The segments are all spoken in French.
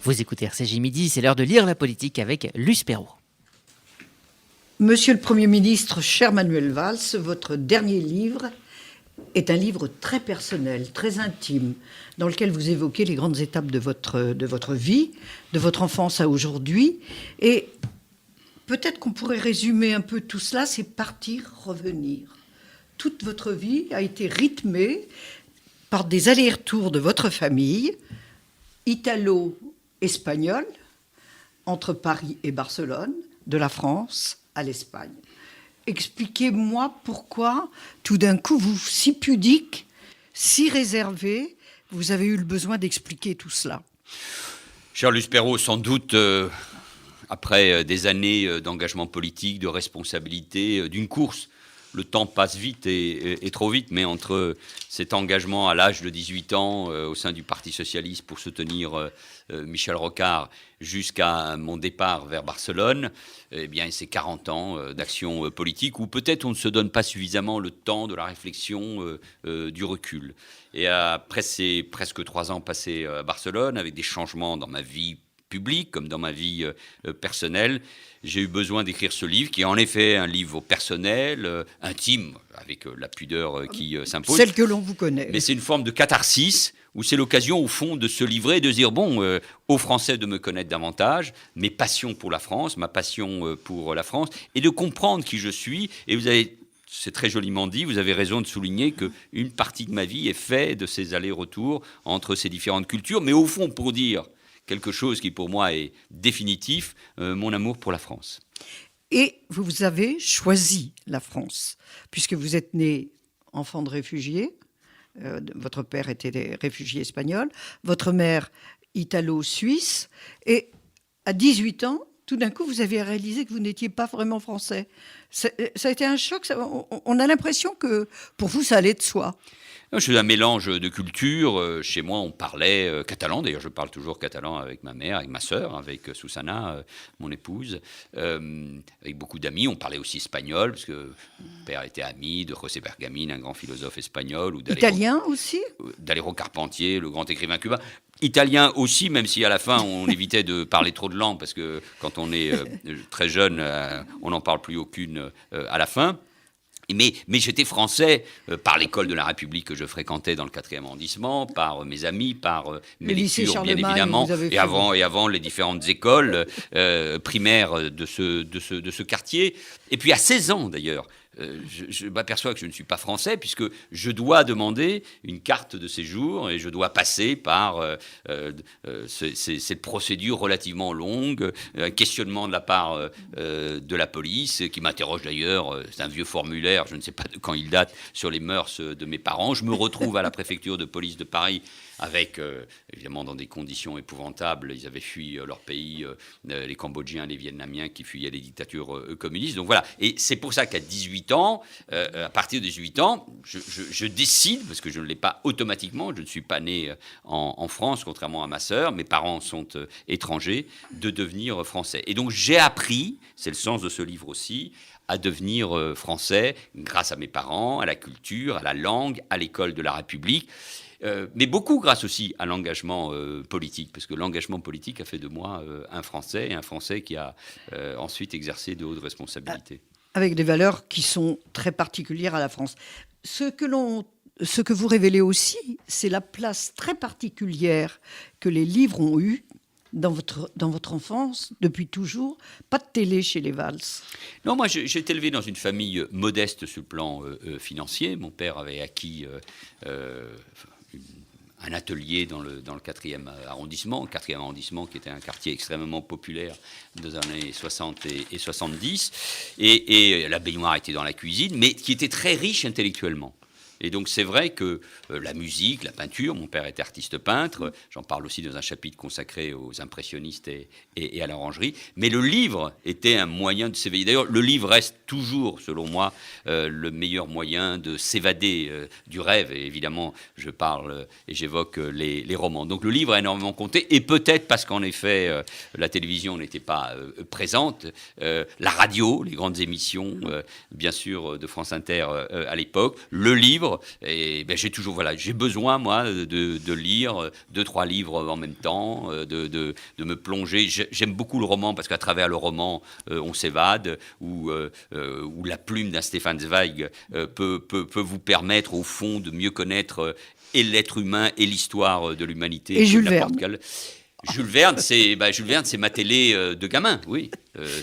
Vous écoutez RCJ Midi, c'est l'heure de lire la politique avec Luce Perrault. Monsieur le Premier ministre, cher Manuel Valls, votre dernier livre est un livre très personnel, très intime, dans lequel vous évoquez les grandes étapes de votre vie, de votre enfance à aujourd'hui. Et peut-être qu'on pourrait résumer un peu tout cela, c'est partir, revenir. Toute votre vie a été rythmée par des allers-retours de votre famille, italo-espagnole, entre Paris et Barcelone, de la France à l'Espagne. Expliquez-moi pourquoi, tout d'un coup, vous, si pudique, si réservé, vous avez eu le besoin d'expliquer tout cela. Cher Luce Perrault, sans doute, après des années d'engagement politique, de responsabilité, d'une course, le temps passe vite et trop vite, mais entre cet engagement à l'âge de 18 ans au sein du Parti socialiste pour soutenir Michel Rocard jusqu'à mon départ vers Barcelone, eh bien, c'est 40 ans d'action politique où peut-être on ne se donne pas suffisamment le temps de la réflexion, du recul. Et après ces presque 3 ans passés à Barcelone, avec des changements dans ma vie public comme dans ma vie personnelle, j'ai eu besoin d'écrire ce livre, qui est en effet un livre personnel, intime, avec la pudeur qui s'impose. Celle que l'on vous connaît. Mais c'est une forme de catharsis, où c'est l'occasion, au fond, de se livrer, de dire, bon, aux Français de me connaître davantage, mes passions pour la France, ma passion pour la France, et de comprendre qui je suis. Et vous avez... C'est très joliment dit, vous avez raison de souligner qu'une partie de ma vie est faite de ces allers-retours entre ces différentes cultures, mais au fond, pour dire quelque chose qui pour moi est définitif, mon amour pour la France. Et vous avez choisi la France, puisque vous êtes né enfant de réfugiés, votre père était des réfugiés espagnols, votre mère italo-suisse, et à 18 ans, tout d'un coup, vous avez réalisé que vous n'étiez pas vraiment français. Ça a été un choc, on a l'impression que pour vous, ça allait de soi. Je suis un mélange de cultures. Chez moi, on parlait catalan. D'ailleurs, je parle toujours catalan avec ma mère, avec ma sœur, avec Susana, mon épouse, avec beaucoup d'amis. On parlait aussi espagnol, parce que mon père était ami de José Bergamín, un grand philosophe espagnol. Ou italien aussi d'Alero Carpentier, le grand écrivain cubain. Italien aussi, même si à la fin, on évitait de parler trop de langues, parce que quand on est très jeune, on n'en parle plus aucune à la fin. Mais j'étais français par l'école de la République que je fréquentais dans le 4e arrondissement, par mes amis, par mes lectures, bien évidemment, et avant les différentes écoles primaires de ce quartier. Et puis à 16 ans, d'ailleurs, je m'aperçois que je ne suis pas français, puisque je dois demander une carte de séjour et je dois passer par cette procédure relativement longue, un questionnement de la part de la police, qui m'interroge d'ailleurs, c'est un vieux formulaire, je ne sais pas de quand il date, sur les mœurs de mes parents. Je me retrouve à la préfecture de police de Paris avec, évidemment, dans des conditions épouvantables. Ils avaient fui leur pays, les Cambodgiens, les Vietnamiens qui fuyaient les dictatures communistes. Donc voilà. Et c'est pour ça qu'à 18 ans, à partir de 18 ans, je décide, parce que je ne l'ai pas automatiquement, je ne suis pas né en France, contrairement à ma sœur, mes parents sont étrangers, de devenir français. Et donc j'ai appris, c'est le sens de ce livre aussi, à devenir français grâce à mes parents, à la culture, à la langue, à l'école de la République. Mais beaucoup grâce aussi à l'engagement politique, parce que l'engagement politique a fait de moi un Français, et un Français qui a ensuite exercé de hautes responsabilités. Avec des valeurs qui sont très particulières à la France. Ce que vous révélez aussi, c'est la place très particulière que les livres ont eue dans votre enfance, depuis toujours. Pas de télé chez les Valls. Non, moi, j'ai été élevé dans une famille modeste sur le plan financier. Mon père avait acquis un atelier dans le 4e arrondissement, qui était un quartier extrêmement populaire dans les années 60 et 70. Et la baignoire était dans la cuisine, mais qui était très riche intellectuellement. Et donc c'est vrai que la musique, la peinture, mon père était artiste peintre, j'en parle aussi dans un chapitre consacré aux impressionnistes et à l'orangerie, mais le livre était un moyen de s'éveiller. D'ailleurs, le livre reste toujours, selon moi, le meilleur moyen de s'évader du rêve. Et évidemment, je parle et j'évoque les romans. Donc le livre a énormément compté, et peut-être parce qu'en effet, la télévision n'était pas présente, la radio, les grandes émissions, bien sûr, de France Inter à l'époque, le livre livres. Et ben, j'ai besoin, moi, de lire 2-3 livres en même temps, de me plonger. J'aime beaucoup le roman parce qu'à travers le roman, on s'évade, ou la plume d'un Stefan Zweig peut vous permettre, au fond, de mieux connaître et l'être humain et l'histoire de l'humanité. Et Jules Verne. Jules Verne, c'est ma télé de gamin, oui.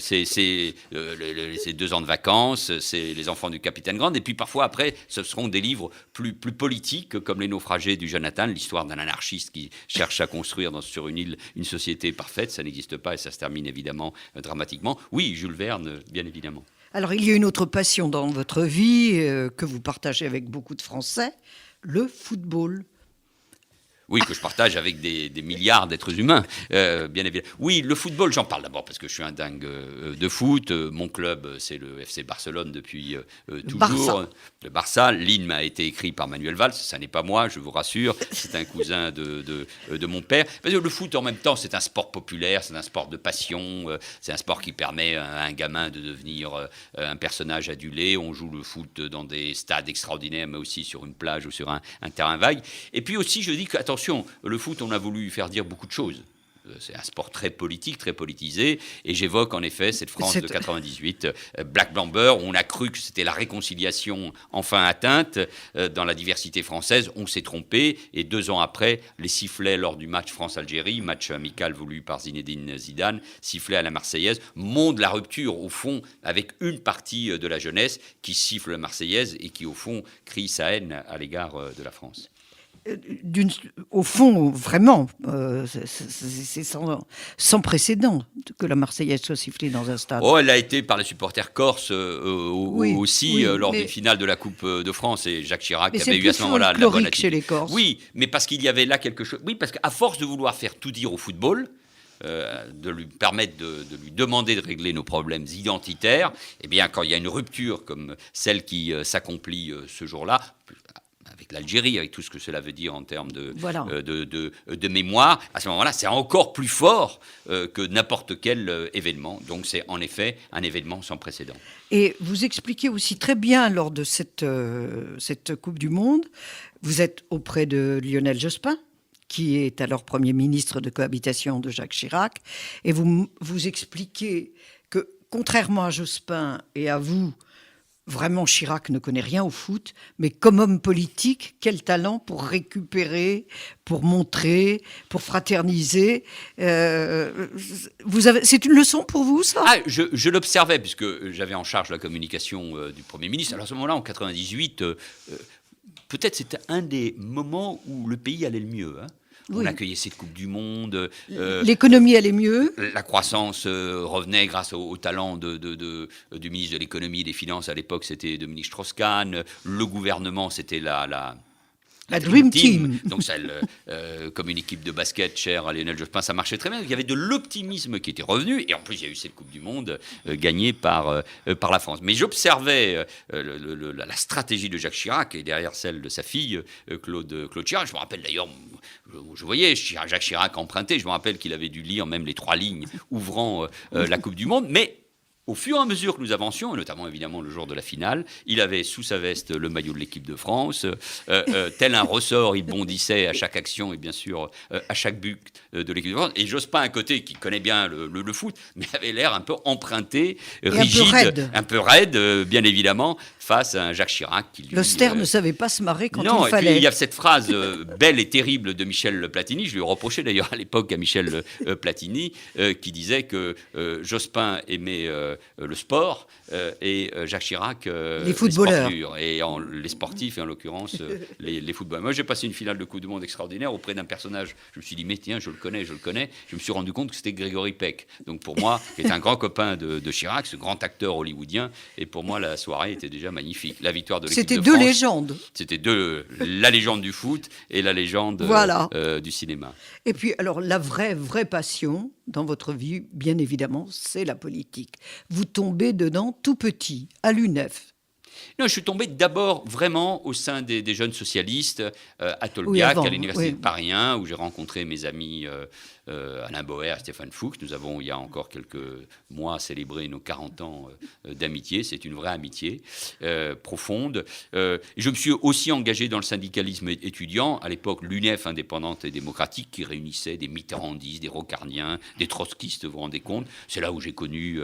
C'est 2 ans de vacances, c'est les enfants du capitaine Grant, et puis parfois après, ce seront des livres plus politiques, comme Les naufragés du Jonathan, l'histoire d'un anarchiste qui cherche à construire sur une île une société parfaite. Ça n'existe pas et ça se termine évidemment dramatiquement. Oui, Jules Verne, bien évidemment. Alors, il y a une autre passion dans votre vie que vous partagez avec beaucoup de Français, le football. Oui, que je partage avec des milliards d'êtres humains, bien évidemment. Oui, le football, j'en parle d'abord parce que je suis un dingue de foot. Mon club, c'est le FC Barcelone depuis toujours. Le Barça. L'hymne a été écrit par Manuel Valls. Ça n'est pas moi, je vous rassure. C'est un cousin de mon père. Parce que le foot, en même temps, c'est un sport populaire, c'est un sport de passion. C'est un sport qui permet à un gamin de devenir un personnage adulé. On joue le foot dans des stades extraordinaires, mais aussi sur une plage ou sur un terrain vague. Et puis aussi, je dis que, attention, le foot, on a voulu faire dire beaucoup de choses. C'est un sport très politique, très politisé, et j'évoque en effet cette France de 98, Black Blamber, où on a cru que c'était la réconciliation enfin atteinte dans la diversité française. On s'est trompé, et 2 ans après, les sifflets lors du match France-Algérie, match amical voulu par Zinedine Zidane, sifflets à la Marseillaise, montrent la rupture au fond avec une partie de la jeunesse qui siffle la Marseillaise et qui au fond crie sa haine à l'égard de la France. Au fond, vraiment, c'est sans précédent que la Marseillaise soit sifflée dans un stade. Oh, elle a été par les supporters corses aussi lors mais des finales de la Coupe de France, et Jacques Chirac mais avait eu à ce moment-là la bonne attitude. chez les Corses. Oui, mais parce qu'il y avait là quelque chose. Oui, parce qu'à force de vouloir faire tout dire au football, de lui permettre de lui demander de régler nos problèmes identitaires, eh bien, quand il y a une rupture comme celle qui s'accomplit ce jour-là, avec l'Algérie, avec tout ce que cela veut dire en termes de mémoire, à ce moment-là, c'est encore plus fort que n'importe quel événement. Donc c'est en effet un événement sans précédent. Et vous expliquez aussi très bien lors de cette Coupe du Monde, vous êtes auprès de Lionel Jospin, qui est alors Premier ministre de cohabitation de Jacques Chirac, et vous expliquez que, contrairement à Jospin et à vous, vraiment, Chirac ne connaît rien au foot, mais comme homme politique, quel talent pour récupérer, pour montrer, pour fraterniser. C'est une leçon pour vous, ça ? Je l'observais, puisque j'avais en charge la communication du Premier ministre. Alors à ce moment-là, en 98, peut-être c'était un des moments où le pays allait le mieux, hein. On accueillait cette Coupe du Monde. L'économie allait mieux. La croissance revenait grâce au talent du ministre de l'économie et des finances. À l'époque, c'était Dominique Strauss-Kahn. Le gouvernement, c'était la Dream Team. Donc, comme une équipe de basket chère à Lionel Jospin, ça marchait très bien. Il y avait de l'optimisme qui était revenu. Et en plus, il y a eu cette Coupe du Monde gagnée par la France. Mais j'observais la stratégie de Jacques Chirac et derrière celle de sa fille, Claude Chirac. Je me rappelle d'ailleurs, je voyais Jacques Chirac emprunter. Je me rappelle qu'il avait dû lire même les 3 lignes ouvrant la Coupe du Monde. Mais au fur et à mesure que nous avancions, et notamment évidemment le jour de la finale, il avait sous sa veste le maillot de l'équipe de France. Tel un ressort, il bondissait à chaque action et bien sûr à chaque but de l'équipe de France. Et Jospin, à côté, qui connaît bien le foot, mais avait l'air un peu emprunté, rigide, un peu raide, bien évidemment, face à un Jacques Chirac qui lui... L'austère ne savait pas se marrer quand non, il fallait. Et puis, il y a cette phrase belle et terrible de Michel Platini, je lui reprochais d'ailleurs à l'époque à Michel Platini, qui disait que Jospin aimait le sport et Jacques Chirac les footballeurs. Les sportifs et en l'occurrence les footballeurs. Moi j'ai passé une finale de Coupe du Monde extraordinaire auprès d'un personnage, je me suis dit mais tiens je le connais, je me suis rendu compte que c'était Grégory Peck, donc pour moi qui est un grand copain de Chirac, ce grand acteur hollywoodien, et pour moi la soirée était déjà magnifique. La victoire de l'équipe de France. C'était 2 légendes. C'était la légende du foot et la légende du cinéma. Et puis alors la vraie passion dans votre vie, bien évidemment, c'est la politique. Vous tombez dedans tout petit, à l'UNEF. Non, je suis tombé d'abord vraiment au sein des jeunes socialistes à Oui, Tolbiac, avant, à l'université oui. de Paris 1, où j'ai rencontré mes amis Alain Boer et Stéphane Fuchs. Nous avons, il y a encore quelques mois, célébré nos 40 ans d'amitié. C'est une vraie amitié profonde. Je me suis aussi engagé dans le syndicalisme étudiant, à l'époque l'UNEF indépendante et démocratique, qui réunissait des mitterrandistes, des rocardiens, des trotskistes, vous vous rendez compte. C'est là où j'ai connu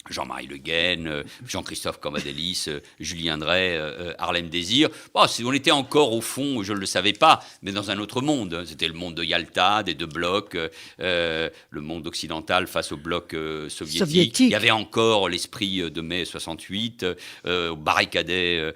Jean-Marie Le Guen, Jean-Christophe Cambadélis, Julien Drey, Harlem Désir. Bon, on était encore au fond, je ne le savais pas, mais dans un autre monde. C'était le monde de Yalta, des deux blocs, le monde occidental face au bloc soviétique. Il y avait encore l'esprit de mai 68, barricadait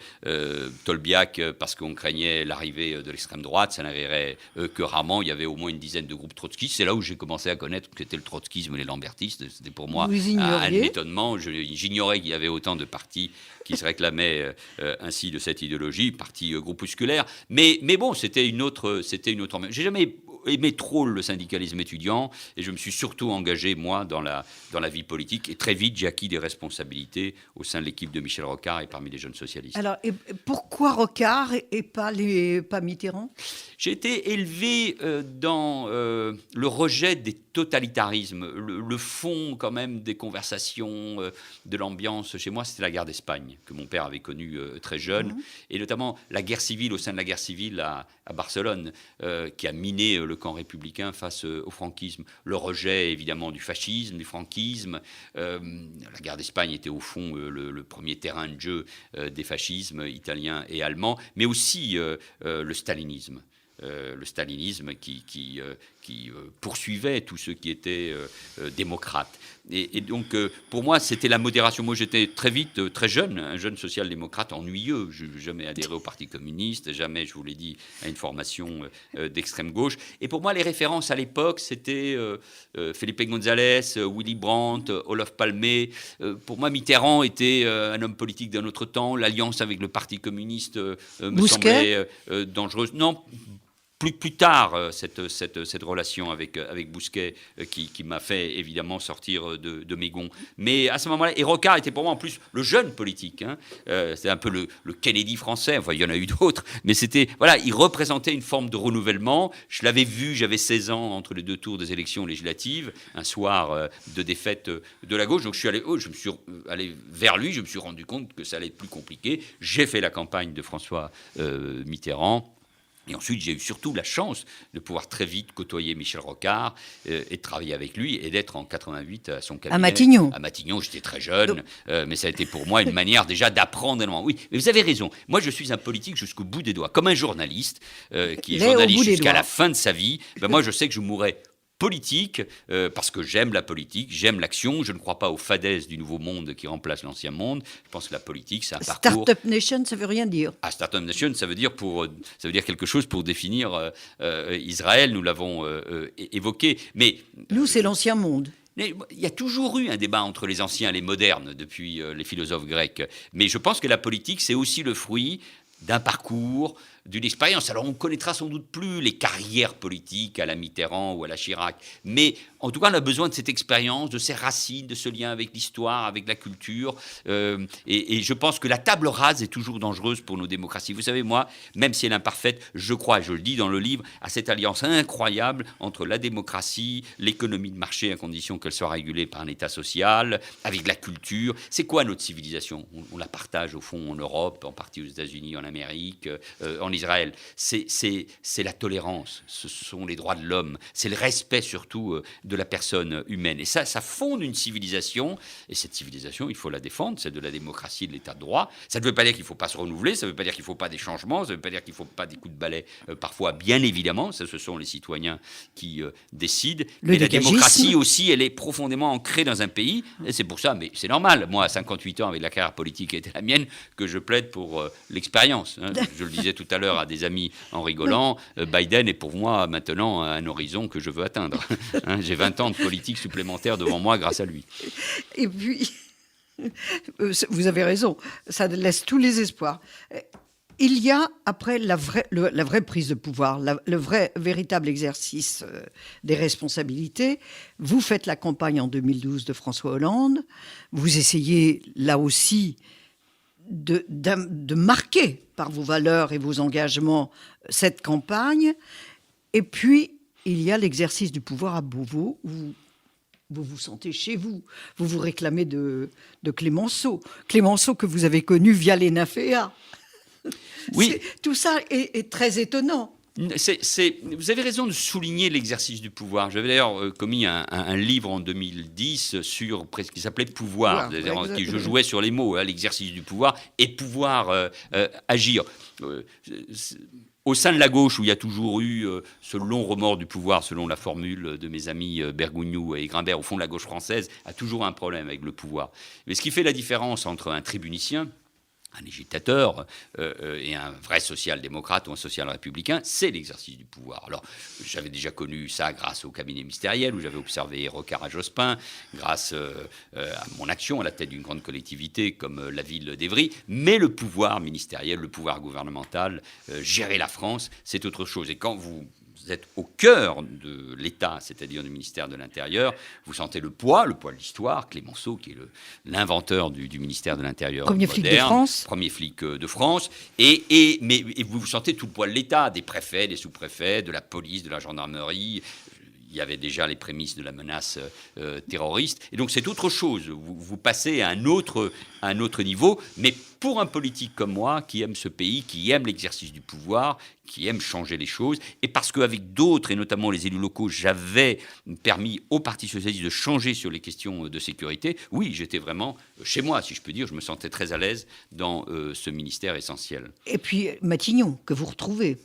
Tolbiac parce qu'on craignait l'arrivée de l'extrême droite. Ça n'arriverait que rarement. Il y avait au moins une dizaine de groupes trotskistes. C'est là où j'ai commencé à connaître ce qu'était le trotskisme et les lambertistes. C'était pour moi un étonnement. J'ignorais qu'il y avait autant de partis qui se réclamaient ainsi de cette idéologie, partis groupusculaires. Mais bon, c'était une autre. J'ai jamais aimé trop le syndicalisme étudiant et je me suis surtout engagé, moi, dans la vie politique. Et très vite, j'ai acquis des responsabilités au sein de l'équipe de Michel Rocard et parmi les jeunes socialistes. Alors, et pourquoi Rocard et pas Mitterrand ? J'ai été élevé dans le rejet des totalitarismes. Le fond, quand même, des conversations, de l'ambiance chez moi, c'était la guerre d'Espagne, que mon père avait connue très jeune, et notamment la guerre civile, au sein de la guerre civile à Barcelone, qui a miné le camp républicain face au franquisme. Le rejet, évidemment, du fascisme, du franquisme. La guerre d'Espagne était, au fond, le premier terrain de jeu des fascismes italiens et allemands, mais aussi le stalinisme. Le stalinisme qui poursuivait tous ceux qui étaient démocrates. Et donc, pour moi, c'était la modération. Moi, j'étais très vite, très jeune, un jeune social-démocrate ennuyeux. Je n'ai jamais adhéré au Parti communiste, jamais, je vous l'ai dit, à une formation d'extrême gauche. Et pour moi, les références à l'époque, c'était Felipe González, Willy Brandt, Olof Palme. Pour moi, Mitterrand était un homme politique d'un autre temps. L'alliance avec le Parti communiste me semblait dangereuse. Non. Plus tard, cette relation avec Bousquet qui m'a fait évidemment sortir de mes gonds. Mais à ce moment-là, et Rocard était pour moi en plus le jeune politique. C'était un peu le Kennedy français. Enfin, il y en a eu d'autres. Mais c'était, voilà, il représentait une forme de renouvellement. Je l'avais vu, j'avais 16 ans entre les deux tours des élections législatives, un soir de défaite de la gauche. Donc je me suis allé vers lui, je me suis rendu compte que ça allait être plus compliqué. J'ai fait la campagne de François Mitterrand. Et ensuite, j'ai eu surtout la chance de pouvoir très vite côtoyer Michel Rocard et de travailler avec lui et d'être en 88 à son cabinet. À Matignon. À Matignon, j'étais très jeune, mais ça a été pour moi une manière déjà d'apprendre énormément. Oui, mais vous avez raison. Moi, je suis un politique jusqu'au bout des doigts. Comme un journaliste qui est journaliste jusqu'à la fin de sa vie, moi, je sais que je mourrai politique, parce que j'aime la politique, j'aime l'action. Je ne crois pas aux fadaises du nouveau monde qui remplace l'ancien monde. Je pense que la politique, c'est un parcours. Startup Nation, ça veut rien dire. Ah, Startup Nation, ça veut dire quelque chose pour définir Israël. Nous l'avons évoqué. Mais nous, c'est l'ancien monde. Il y a toujours eu un débat entre les anciens et les modernes depuis les philosophes grecs. Mais je pense que la politique, c'est aussi le fruit d'un parcours, d'une expérience. Alors on ne connaîtra sans doute plus les carrières politiques à la Mitterrand ou à la Chirac, mais en tout cas on a besoin de cette expérience, de ces racines, de ce lien avec l'histoire, avec la culture, et je pense que la table rase est toujours dangereuse pour nos démocraties. Vous savez, moi, même si elle est imparfaite, je crois, et je le dis dans le livre, à cette alliance incroyable entre la démocratie, l'économie de marché à condition qu'elle soit régulée par un État social, avec la culture. C'est quoi notre civilisation ? On la partage au fond en Europe, en partie aux États-Unis, en Amérique, en Israël. C'est la tolérance, ce sont les droits de l'homme, c'est le respect surtout de la personne humaine. Et ça fonde une civilisation, et cette civilisation, il faut la défendre, c'est de la démocratie et de l'état de droit. Ça ne veut pas dire qu'il ne faut pas se renouveler, ça ne veut pas dire qu'il ne faut pas des changements, ça ne veut pas dire qu'il ne faut pas des coups de balai, parfois, bien évidemment, ça, ce sont les citoyens qui décident. Mais la démocratie aussi, elle est profondément ancrée dans un pays, et c'est pour ça, mais c'est normal, moi, à 58 ans, avec la carrière politique qui était la mienne, que je plaide pour l'expérience. Je le disais tout à l'heure à des amis en rigolant, Biden est pour moi maintenant un horizon que je veux atteindre. J'ai 20 ans de politique supplémentaire devant moi grâce à lui. Et puis, vous avez raison, ça laisse tous les espoirs. Il y a, après la vraie prise de pouvoir, le véritable exercice des responsabilités. Vous faites la campagne en 2012 de François Hollande. Vous essayez, là aussi, de marquer par vos valeurs et vos engagements cette campagne. Et puis, il y a l'exercice du pouvoir à Beauvau, où vous vous sentez chez vous. Vous vous réclamez de Clémenceau. Clémenceau que vous avez connu via les Naféas. Oui. Tout ça est très étonnant. Vous avez raison de souligner l'exercice du pouvoir. J'avais d'ailleurs commis un livre en 2010 qui s'appelait Pouvoir, qui je jouais sur les mots, l'exercice du pouvoir et pouvoir agir. Au sein de la gauche, où il y a toujours eu ce long remords du pouvoir, selon la formule de mes amis Bergogneau et Grimbert, au fond de la gauche française a toujours un problème avec le pouvoir. Mais ce qui fait la différence entre un tribunicien, un agitateur et un vrai social-démocrate ou un social-républicain, c'est l'exercice du pouvoir. Alors, j'avais déjà connu ça grâce au cabinet ministériel, où j'avais observé Rocard à Jospin, grâce à mon action à la tête d'une grande collectivité comme la ville d'Évry. Mais le pouvoir ministériel, le pouvoir gouvernemental, gérer la France, c'est autre chose. Et quand vous êtes au cœur de l'État, c'est-à-dire du ministère de l'Intérieur, vous sentez le poids de l'histoire. Clémenceau, qui est l'inventeur du ministère de l'Intérieur Premier moderne, flic de France. premier flic de France, et vous sentez tout le poids de l'État, des préfets, des sous-préfets, de la police, de la gendarmerie. Il y avait déjà les prémices de la menace terroriste. Et donc, c'est autre chose. Vous passez à un autre niveau. Mais pour un politique comme moi, qui aime ce pays, qui aime l'exercice du pouvoir, qui aime changer les choses, et parce qu'avec d'autres, et notamment les élus locaux, j'avais permis au Parti socialiste de changer sur les questions de sécurité, oui, j'étais vraiment chez moi, si je peux dire. Je me sentais très à l'aise dans ce ministère essentiel. Et puis, Matignon, que vous retrouvez.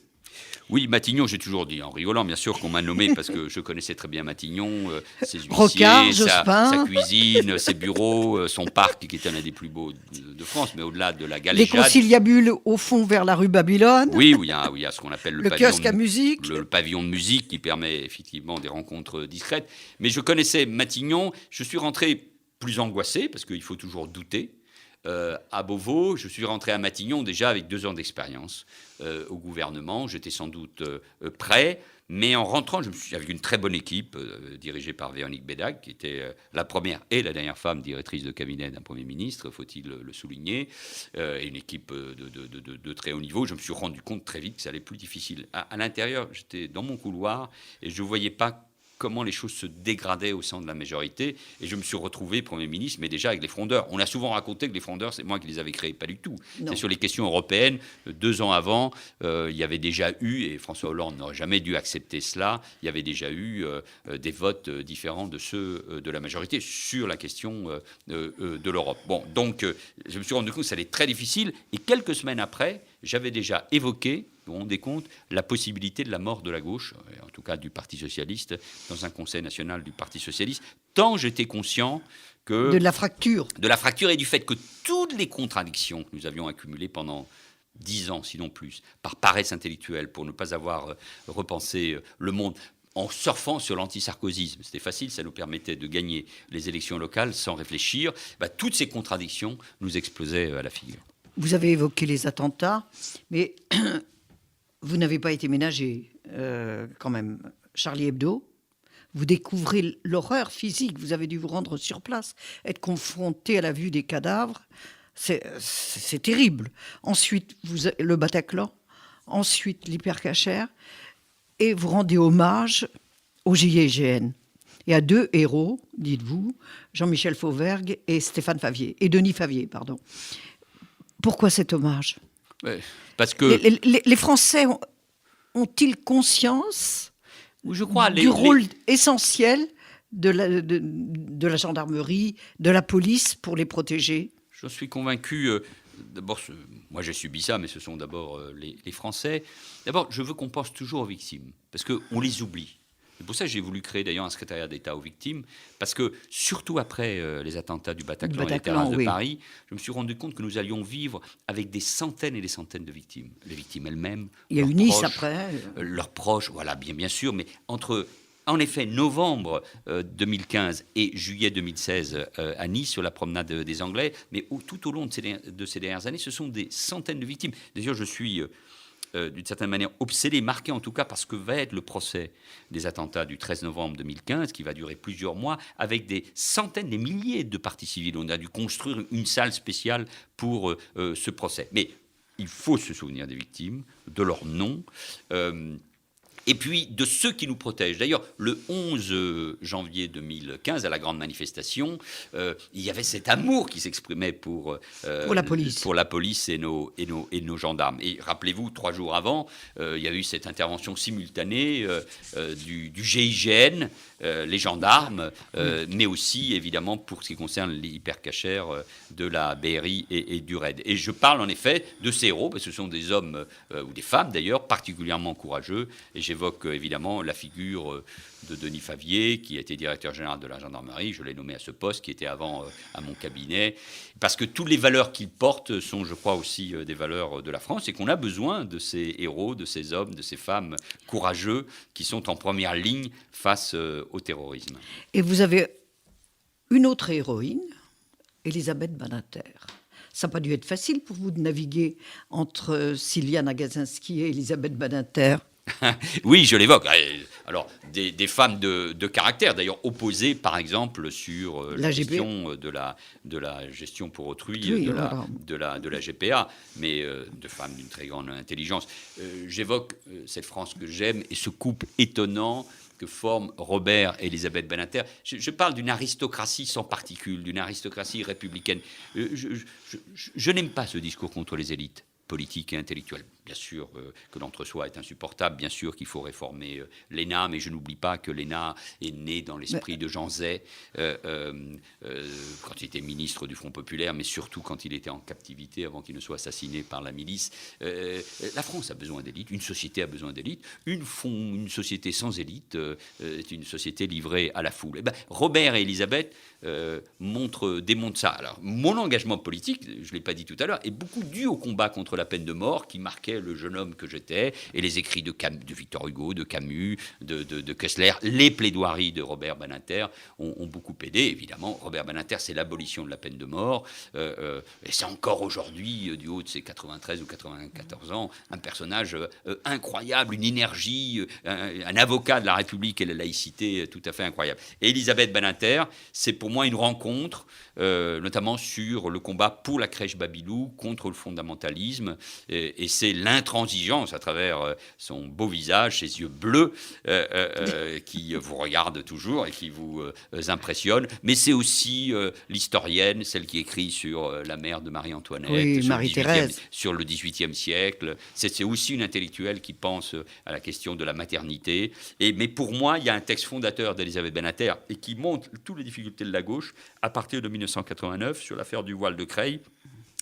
Oui, Matignon, j'ai toujours dit, en rigolant, bien sûr, qu'on m'a nommé parce que je connaissais très bien Matignon, ses huissiers, Rocard, sa cuisine, ses bureaux, son parc, qui était l'un des plus beaux de France, mais au-delà de la Les galéjade. conciliabules au fond vers la rue Babylone. Oui, il y a ce qu'on appelle le kiosque à musique. Le pavillon de musique qui permet effectivement des rencontres discrètes. Mais je connaissais Matignon, je suis rentré plus angoissé, parce qu'il faut toujours douter. À Beauvau, je suis rentré à Matignon déjà avec 2 ans d'expérience au gouvernement. J'étais sans doute prêt, mais en rentrant, avec une très bonne équipe dirigée par Véronique Bédague, qui était la première et la dernière femme directrice de cabinet d'un Premier ministre, faut-il le souligner, et une équipe de très haut niveau. Je me suis rendu compte très vite que ça allait plus difficile. À l'intérieur, j'étais dans mon couloir et je ne voyais pas comment les choses se dégradaient au sein de la majorité. Et je me suis retrouvé Premier ministre, mais déjà avec les frondeurs. On a souvent raconté que les frondeurs, c'est moi qui les avais créés. Pas du tout. Non. C'est sur les questions européennes. 2 ans avant, il y avait déjà eu, et François Hollande n'aurait jamais dû accepter cela, il y avait déjà eu des votes différents de ceux de la majorité sur la question de l'Europe. Bon, donc, je me suis rendu compte que ça allait être très difficile. Et quelques semaines après, j'avais déjà évoqué, vous vous rendez compte, la possibilité de la mort de la gauche, en tout cas du Parti socialiste, dans un conseil national du Parti socialiste, tant j'étais conscient que... De la fracture. De la fracture et du fait que toutes les contradictions que nous avions accumulées pendant 10 ans, sinon plus, par paresse intellectuelle, pour ne pas avoir repensé le monde, en surfant sur l'anti-sarkozysme. C'était facile, ça nous permettait de gagner les élections locales sans réfléchir. Toutes ces contradictions nous explosaient à la figure. Vous avez évoqué les attentats, mais vous n'avez pas été ménagé quand même. Charlie Hebdo, vous découvrez l'horreur physique. Vous avez dû vous rendre sur place, être confronté à la vue des cadavres. C'est terrible. Ensuite, le Bataclan, ensuite l'hypercachère, et vous rendez hommage au GIGN. Et à 2 héros, dites-vous, Jean-Michel Fauvergue et Stéphane Favier, et Denis Favier, pardon. Pourquoi cet hommage ? Ouais, parce que les Français ont-ils conscience je crois, du rôle essentiel de la gendarmerie, de la police pour les protéger ? Je suis convaincu. D'abord, moi j'ai subi ça, mais ce sont d'abord les Français. D'abord, je veux qu'on pense toujours aux victimes, parce qu'on les oublie. C'est pour ça que j'ai voulu créer d'ailleurs un secrétariat d'État aux victimes, parce que surtout après les attentats du Bataclan et les terrasses de Paris, je me suis rendu compte que nous allions vivre avec des centaines et des centaines de victimes. Les victimes elles-mêmes, il y a eu Nice après. Leurs proches, voilà, bien sûr, mais entre... En effet, novembre 2015 et juillet 2016 à Nice, sur la promenade des Anglais, mais tout au long de ces dernières années, ce sont des centaines de victimes. D'ailleurs, je suis d'une certaine manière obsédé, marqué en tout cas par ce que va être le procès des attentats du 13 novembre 2015, qui va durer plusieurs mois, avec des centaines, des milliers de parties civiles. On a dû construire une salle spéciale pour ce procès. Mais il faut se souvenir des victimes, de leurs noms, et puis de ceux qui nous protègent. D'ailleurs, le 11 janvier 2015, à la grande manifestation, il y avait cet amour qui s'exprimait pour la police, et nos gendarmes. Et rappelez-vous, 3 jours avant, il y a eu cette intervention simultanée du GIGN, les gendarmes, mais aussi, évidemment, pour ce qui concerne les hypercachères de la BRI et du RAID. Et je parle en effet de ces héros, parce que ce sont des hommes, ou des femmes d'ailleurs, particulièrement courageux. Et j'évoque évidemment la figure de Denis Favier, qui a été directeur général de la gendarmerie. Je l'ai nommé à ce poste, qui était avant à mon cabinet. Parce que toutes les valeurs qu'il porte sont, je crois, aussi des valeurs de la France, et qu'on a besoin de ces héros, de ces hommes, de ces femmes courageux qui sont en première ligne face au terrorisme. Et vous avez une autre héroïne, Elisabeth Badinter. Ça n'a pas dû être facile pour vous de naviguer entre Sylviane Agacinski et Elisabeth Badinter. Oui, je l'évoque. Alors, des femmes de caractère, d'ailleurs opposées, par exemple, sur la gestion de la gestion pour autrui de la GPA, mais de femmes d'une très grande intelligence. J'évoque cette France que j'aime et ce couple étonnant que forment Robert et Elisabeth Badinter. Je parle d'une aristocratie sans particules, d'une aristocratie républicaine. Je n'aime pas ce discours contre les élites politique et intellectuelle. Bien sûr que l'entre-soi est insupportable, bien sûr qu'il faut réformer l'ENA, mais je n'oublie pas que l'ENA est né dans l'esprit de Jean Zay quand il était ministre du Front populaire, mais surtout quand il était en captivité avant qu'il ne soit assassiné par la milice. La France a besoin d'élites, une société a besoin d'élites, une société sans élite est une société livrée à la foule. Robert et Elisabeth démontrent ça. Alors, mon engagement politique, je ne l'ai pas dit tout à l'heure, est beaucoup dû au combat contre la peine de mort qui marquait le jeune homme que j'étais, et les écrits de Victor Hugo, de Camus, de Kessler, les plaidoiries de Robert Badinter ont beaucoup aidé. Évidemment, Robert Badinter, c'est l'abolition de la peine de mort, et c'est encore aujourd'hui, du haut de ses 93 ou 94 ans, un personnage incroyable, une énergie, un avocat de la République et de la laïcité tout à fait incroyable. Et Elisabeth Badinter, c'est pour moi une rencontre, notamment sur le combat pour la crèche Babilou, contre le fondamentalisme, et c'est l'intransigeance à travers son beau visage, ses yeux bleus, qui vous regardent toujours et qui vous impressionne. Mais c'est aussi l'historienne, celle qui écrit sur la mère de Marie-Antoinette, oui, Marie-Thérèse, sur le XVIIIe siècle. C'est aussi une intellectuelle qui pense à la question de la maternité. Mais pour moi, il y a un texte fondateur d'Elisabeth Badinter et qui montre toutes les difficultés de la gauche à partir de 1989 sur l'affaire du voile de Creil.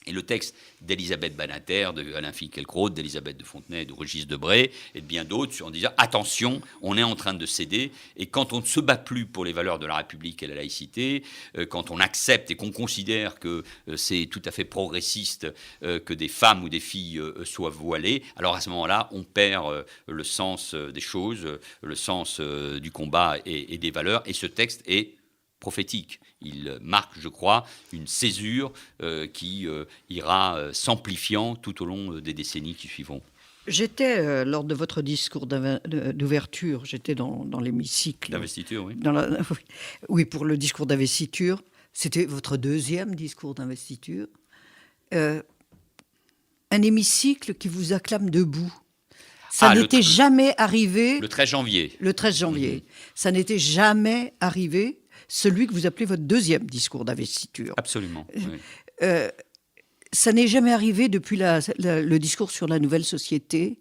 Et le texte d'Elisabeth Badinter, d'Alain Finkielkraut, d'Elisabeth de Fontenay, de Régis Debray et de bien d'autres, en disant attention, on est en train de céder. Et quand on ne se bat plus pour les valeurs de la République et la laïcité, quand on accepte et qu'on considère que c'est tout à fait progressiste que des femmes ou des filles soient voilées, alors à ce moment-là, on perd le sens des choses, le sens du combat et des valeurs. Et ce texte est prophétique. Il marque, je crois, une césure qui ira s'amplifiant tout au long des décennies qui suivront. J'étais, lors de votre discours d'ouverture, j'étais dans l'hémicycle. D'investiture, oui. Oui, pour le discours d'investiture. C'était votre deuxième discours d'investiture. Un hémicycle qui vous acclame debout. Ça n'était jamais arrivé. Le 13 janvier. Le 13 janvier. Mm-hmm. Ça n'était jamais arrivé. Celui que vous appelez votre deuxième discours d'investiture. Absolument. Oui. Ça n'est jamais arrivé depuis le discours sur la nouvelle société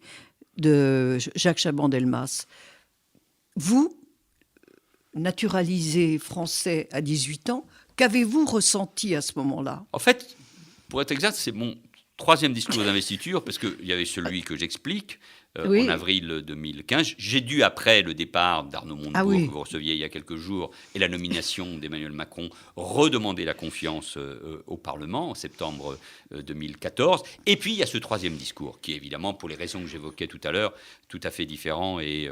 de Jacques Chaban-Delmas. Vous, naturalisé français à 18 ans, qu'avez-vous ressenti à ce moment-là ? En fait, pour être exact, c'est mon troisième discours d'investiture, parce qu'il y avait celui que j'explique, Oui. en avril 2015. J'ai dû, après le départ d'Arnaud Montebourg, Ah oui. que vous receviez il y a quelques jours, et la nomination d'Emmanuel Macron, redemander la confiance au Parlement en septembre 2014. Et puis, il y a ce troisième discours, qui est évidemment, pour les raisons que j'évoquais tout à l'heure, tout à fait différent et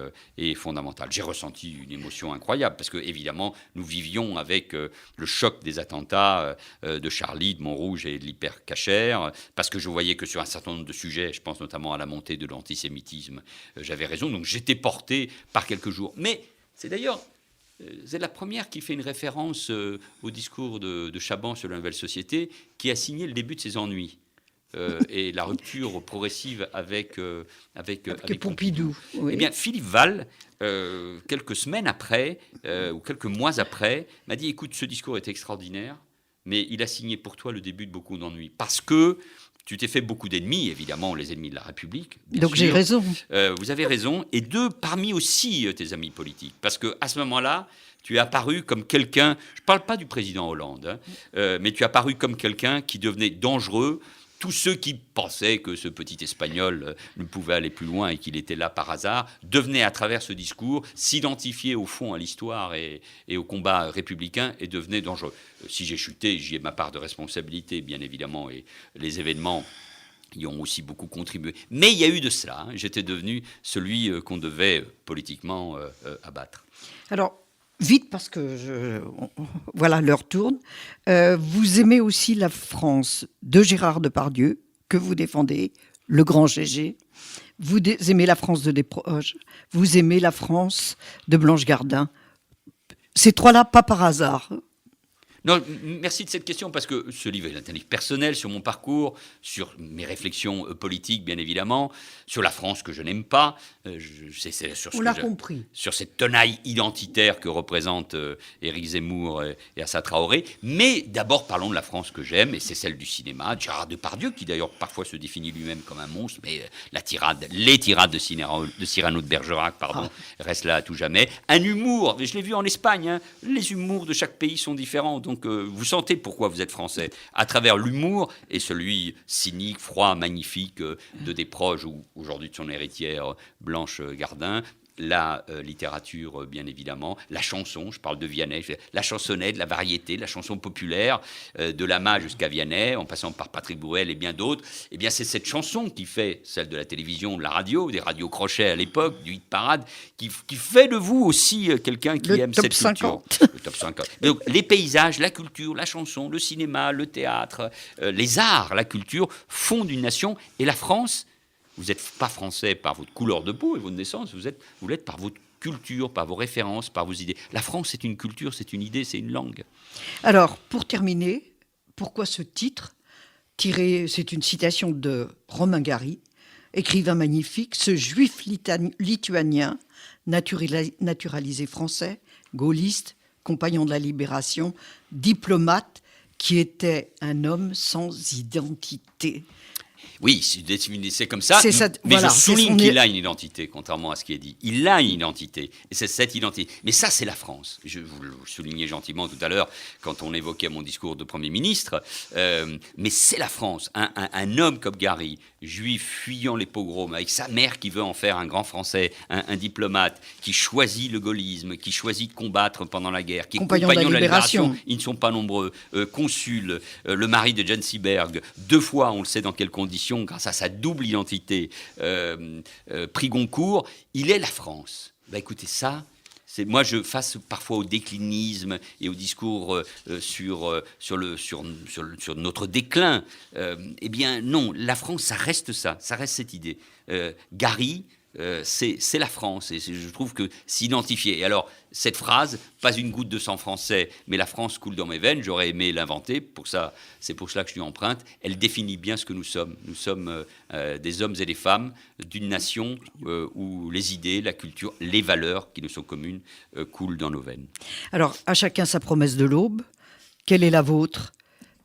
fondamental. J'ai ressenti une émotion incroyable, parce que, évidemment, nous vivions avec le choc des attentats de Charlie, de Montrouge et de l'hypercachère, parce que je voyais que sur un certain nombre de sujets, je pense notamment à la montée de l'antisémitisme, j'avais raison, donc j'étais porté par quelques jours. Mais c'est d'ailleurs, c'est la première qui fait une référence au discours de Chaban sur la nouvelle société, qui a signé le début de ses ennuis. Et la rupture progressive avec Pompidou. Oui. Eh bien, Philippe Val, quelques semaines après, ou quelques mois après, m'a dit, écoute, ce discours est extraordinaire, mais il a signé pour toi le début de beaucoup d'ennuis. Parce que tu t'es fait beaucoup d'ennemis, évidemment, les ennemis de la République. Donc j'ai raison. Vous avez raison. Et deux, parmi aussi tes amis politiques. Parce qu'à ce moment-là, tu es apparu comme quelqu'un, je ne parle pas du président Hollande, mais tu es apparu comme quelqu'un qui devenait dangereux. Tous ceux qui pensaient que ce petit Espagnol ne pouvait aller plus loin et qu'il était là par hasard, devenaient à travers ce discours s'identifier au fond à l'histoire et au combat républicain et devenaient dangereux. Si j'ai chuté, j'y ai ma part de responsabilité, bien évidemment, et les événements y ont aussi beaucoup contribué. Mais il y a eu de cela. J'étais devenu celui qu'on devait politiquement abattre. Alors, vite, parce que voilà, l'heure tourne. Vous aimez aussi la France de Gérard Depardieu, que vous défendez, le grand Gégé. Vous aimez la France de Desproges. Vous aimez la France de Blanche Gardin. Ces trois-là, pas par hasard. Non, merci de cette question, parce que ce livre est un livre personnel sur mon parcours, sur mes réflexions politiques, bien évidemment, sur la France que je n'aime pas. On l'a compris. Sur cette tenaille identitaire que représente Éric Zemmour et Assa Traoré. Mais d'abord, parlons de la France que j'aime, et c'est celle du cinéma. Gérard Depardieu, qui d'ailleurs parfois se définit lui-même comme un monstre, mais les tirades de Cyrano de Bergerac, restent là à tout jamais. Un humour, je l'ai vu en Espagne, les humours de chaque pays sont différents. Donc vous sentez pourquoi vous êtes français, à travers l'humour et celui cynique, froid, magnifique de Desproges, ou aujourd'hui de son héritière Blanche Gardin. La littérature, bien évidemment, la chanson, je parle de Vianney, la chansonnette, la variété, la chanson populaire, de Lama jusqu'à Vianney, en passant par Patrick Bruel et bien d'autres. Eh bien, c'est cette chanson qui fait, celle de la télévision, de la radio, des radios crochets à l'époque, du hit parade, qui fait de vous aussi quelqu'un qui aime cette culture. Le top 50. Donc, les paysages, la culture, la chanson, le cinéma, le théâtre, les arts, la culture font d'une nation. Et la France, vous n'êtes pas français par votre couleur de peau et votre naissance, vous l'êtes par votre culture, par vos références, par vos idées. La France, c'est une culture, c'est une idée, c'est une langue. Alors, pour terminer, pourquoi ce titre c'est une citation de Romain Gary, écrivain magnifique, ce juif lituanien, naturalisé français, gaulliste, compagnon de la Libération, diplomate, qui était un homme sans identité. Oui, c'est comme ça, mais voilà, je souligne qu'il a une identité, contrairement à ce qui est dit. Il a une identité, et c'est cette identité. Mais ça, c'est la France. Je vous le soulignais gentiment tout à l'heure, quand on évoquait mon discours de Premier ministre, mais c'est la France. Un homme comme Gary, juif fuyant les pogroms, avec sa mère qui veut en faire un grand Français, un diplomate, qui choisit le gaullisme, qui choisit de combattre pendant la guerre, qui est compagnon de la Libération. Ils ne sont pas nombreux. Consul, le mari de Jane Seberg, 2 fois, on le sait dans quelles conditions, grâce à sa double identité, prix Goncourt, il est la France. Écoutez, ça, moi, face parfois au déclinisme et au discours sur notre déclin, eh bien non, la France, ça reste cette idée. Gary, c'est la France, et je trouve que s'identifier. Et alors, cette phrase, pas une goutte de sang français, mais la France coule dans mes veines, j'aurais aimé l'inventer, c'est pour cela que je lui emprunte, elle définit bien ce que nous sommes. Nous sommes des hommes et des femmes d'une nation où les idées, la culture, les valeurs qui nous sont communes coulent dans nos veines. Alors, à chacun sa promesse de l'aube. Quelle est la vôtre ?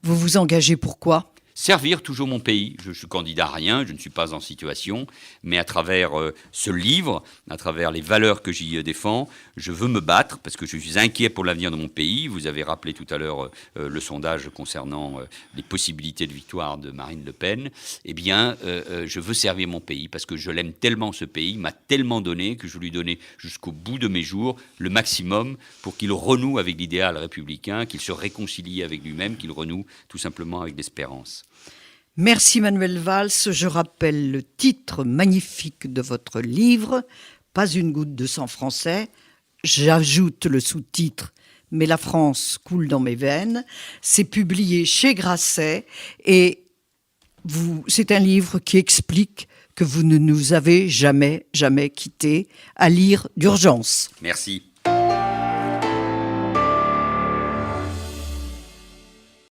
Vous vous engagez pour quoi ? servir toujours mon pays. Je suis candidat à rien, je ne suis pas en situation, mais à travers ce livre, à travers les valeurs que j'y défends, je veux me battre parce que je suis inquiet pour l'avenir de mon pays. Vous avez rappelé tout à l'heure le sondage concernant les possibilités de victoire de Marine Le Pen. Eh bien, je veux servir mon pays parce que je l'aime tellement, ce pays, il m'a tellement donné que je lui donner jusqu'au bout de mes jours le maximum pour qu'il renoue avec l'idéal républicain, qu'il se réconcilie avec lui-même, qu'il renoue tout simplement avec l'espérance. Merci Manuel Valls. Je rappelle le titre magnifique de votre livre, Pas une goutte de sang français. J'ajoute le sous-titre, Mais la France coule dans mes veines. C'est publié chez Grasset et c'est un livre qui explique que vous ne nous avez jamais quittés, à lire d'urgence. Merci.